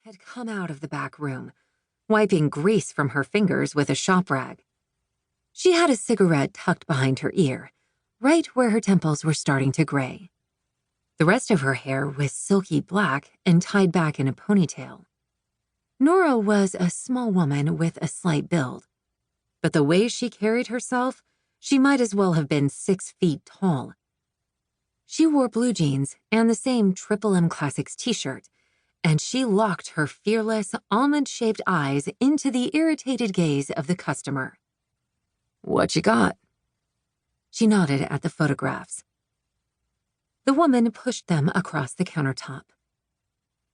had come out of the back room, wiping grease from her fingers with a shop rag. She had a cigarette tucked behind her ear, right where her temples were starting to gray. The rest of her hair was silky black and tied back in a ponytail. Nora was a small woman with a slight build, but the way she carried herself, she might as well have been 6 feet tall. She wore blue jeans and the same Triple M Classics t-shirt, and she locked her fearless, almond-shaped eyes into the irritated gaze of the customer. "What you got?" She nodded at the photographs. The woman pushed them across the countertop.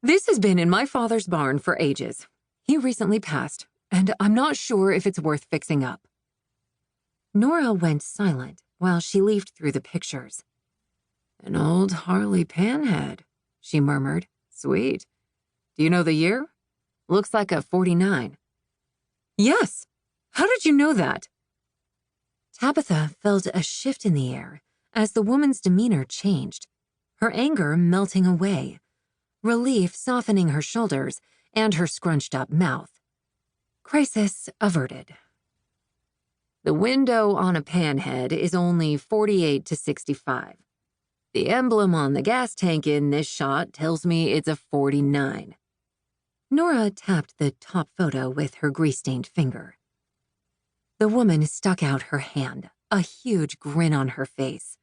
"This has been in my father's barn for ages. He recently passed, and I'm not sure if it's worth fixing up." Nora went silent while she leafed through the pictures. "An old Harley panhead," she murmured. "Sweet. Do you know the year? Looks like a 49. "Yes. How did you know that?" Tabitha felt a shift in the air as the woman's demeanor changed, her anger melting away, relief softening her shoulders and her scrunched-up mouth. Crisis averted. "The window on a panhead is only 48 to 65. The emblem on the gas tank in this shot tells me it's a 49. Nora tapped the top photo with her grease-stained finger. The woman stuck out her hand, a huge grin on her face.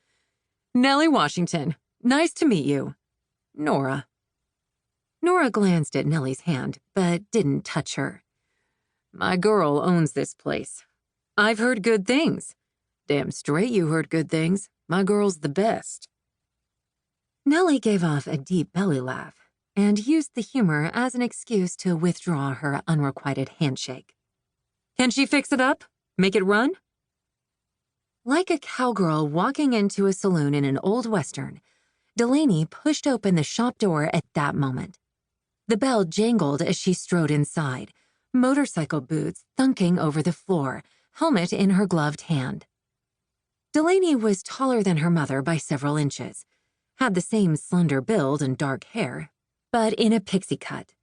"Nellie Washington, nice to meet you. Nora." Nora glanced at Nellie's hand, but didn't touch her. "My girl owns this place. I've heard good things. Damn straight you heard good things. My girl's the best." Nellie gave off a deep belly laugh and used the humor as an excuse to withdraw her unrequited handshake. "Can she fix it up? Make it run?" Like a cowgirl walking into a saloon in an old western, Delaney pushed open the shop door at that moment. The bell jangled as she strode inside, motorcycle boots thunking over the floor, helmet in her gloved hand. Delaney was taller than her mother by several inches, had the same slender build and dark hair, but in a pixie cut.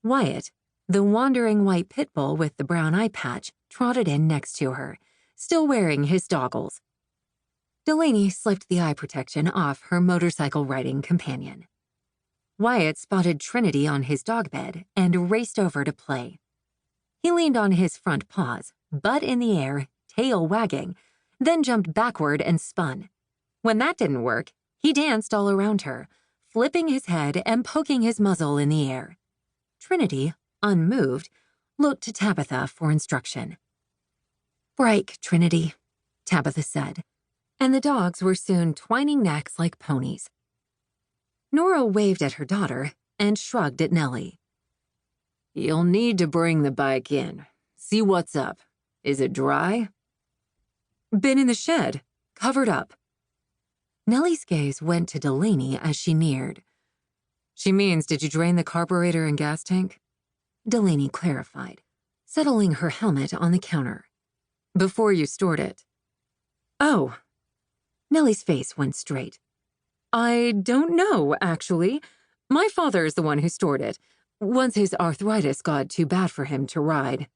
Wyatt, the wandering white pit bull with the brown eye patch, trotted in next to her, still wearing his goggles. Delaney slipped the eye protection off her motorcycle riding companion. Wyatt spotted Trinity on his dog bed and raced over to play. He leaned on his front paws, butt in the air, tail wagging, then jumped backward and spun. When that didn't work, he danced all around her, flipping his head and poking his muzzle in the air. Trinity, unmoved, looked to Tabitha for instruction. "Break, Trinity," Tabitha said, and the dogs were soon twining necks like ponies. Nora waved at her daughter and shrugged at Nellie. "You'll need to bring the bike in. See what's up. Is it dry?" "Been in the shed, covered up." Nellie's gaze went to Delaney as she neared. "She means, did you drain the carburetor and gas tank?" Delaney clarified, settling her helmet on the counter. "Before you stored it." "Oh." Nellie's face went straight. "I don't know, actually. My father is the one who stored it, once his arthritis got too bad for him to ride."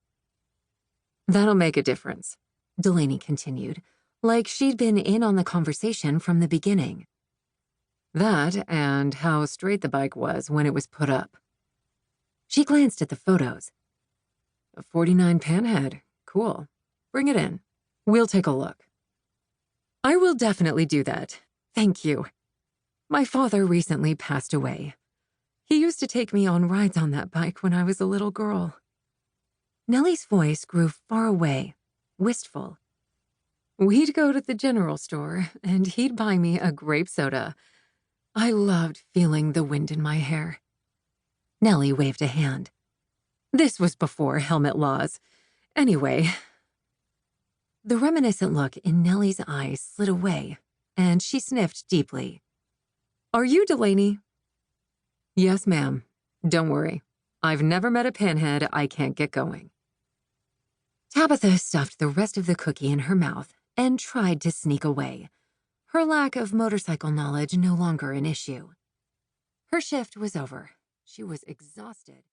"That'll make a difference," Delaney continued, like she'd been in on the conversation from the beginning. "That and how straight the bike was when it was put up." She glanced at the photos. "A 49 panhead. Cool. Bring it in. We'll take a look." "I will definitely do that. Thank you. My father recently passed away. He used to take me on rides on that bike when I was a little girl." Nellie's voice grew far away, wistful. "We'd go to the general store, and he'd buy me a grape soda. I loved feeling the wind in my hair." Nellie waved a hand. "This was before helmet laws. Anyway." The reminiscent look in Nellie's eyes slid away, and she sniffed deeply. "Are you Delaney?" "Yes, ma'am. Don't worry. I've never met a panhead I can't get going." Tabitha stuffed the rest of the cookie in her mouth and tried to sneak away, her lack of motorcycle knowledge no longer an issue. Her shift was over. She was exhausted.